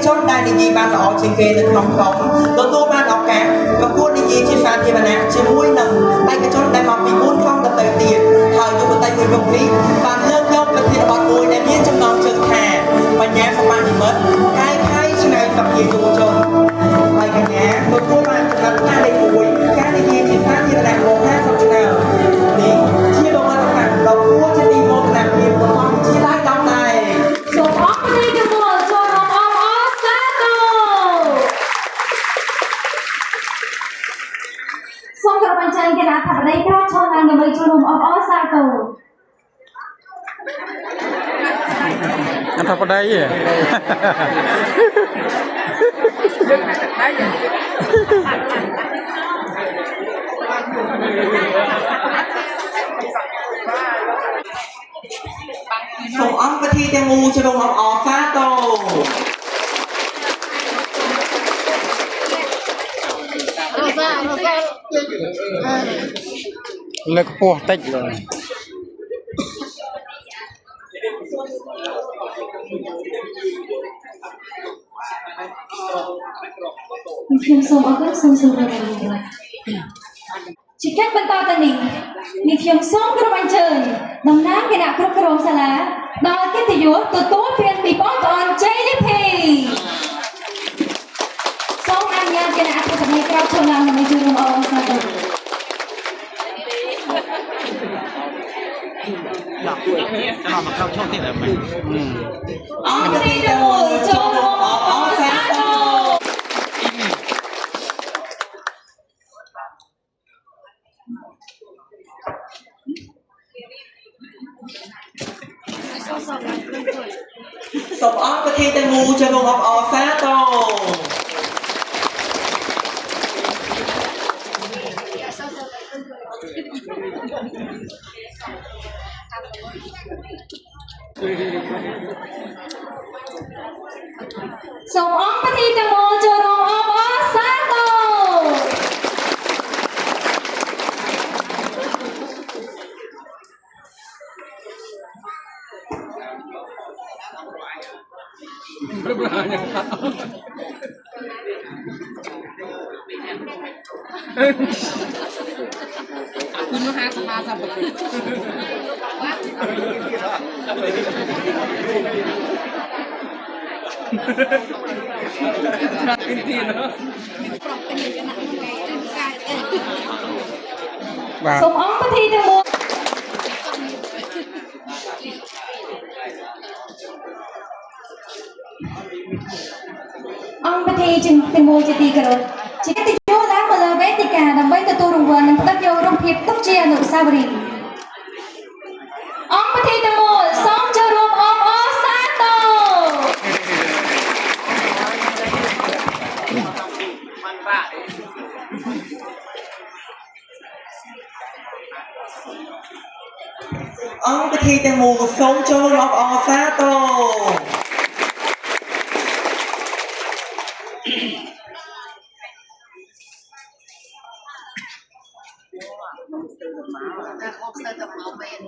ជនដែលនិយាយបានល្អជាងគេនៅក្នុងក្រុមទទួលបានឱកាសប្រកួតនិយាយជាសាធារណៈជាមួយនឹងបេក្ខជនដែលមកពី4ក្រុមដទៃទៀតហើយយុវតីមួយរូបនេះបានលើកយកប្រធានបទមួយដែលមានចំណងជើងថាបញ្ញាសម្បត្តិនិមិត្តកាយខៃឆ្នៃសភាយុវជនហើយកញ្ញាទទួលបានចំណាត់ថ្នាក់លេខ1ការនិយាយជាសាធារណៈមក50ឆ្នាំនេះជាបរិបទខាងដ៏គួរជាទីមោទនភាពរបស់ជាដៃដំណែងសូមអរគុណចំពោះចូលរួមអបអរសាទរសូមគោរពអញ្ជើញគណៈអធិបតីក្រោយឈរឡើងដើម្បីចូលរួមអបអរសាទរអធិបតីសូមអង្គពិធីទាំងមូលចូលរួមអបអរសាទរលើកខ្ពស់តិចខ្ញុំសូមអរគុណសូមសូមរំលឹកជាកិច្ចបន្តទៅនេះខ្ញុំសូមគោរពអញ្ជើញតំណាងគណៈគ្រប់គ្រងសាលាដោយកិត្តិយសទទួលពានពីបងប្អូន JLP សូមអនុញ្ញាតគណៈអធិបតីក្រោយឈរឡើងដើម្បីចូលរួមអបអរសាទរចាំមកเข้าช่องទៀតហើយមែនអង្គពិធីទាំងមូលចូលរួមអបអរសាទរសូមអង្គពិធីទាំងមូលចូលរួមអបអរសាទរសូមអង្គពិធីទាំងមូលចូលរួមអបអរសាទរคุณมหาสภาสัมปทานอินทีเนาะសូមអង្គពិធីទាំងមូលអង្គពិធីទាំងមូលជាទីគោរពជាកិត្តិយសឡើងមកលើវេទិកាដើម្បីទទួលរង្វាន់និងផ្ដិតយករូបភាពទុកជាអនុស្សាវរីយ៍អង្គពិធីទាំងមូលសូមចូលរួមអបអរសាទរអង្គពិធីទាំងមូលសូមចូលរួមអបអរសាទរអត់ស្ទើរតែមកមែន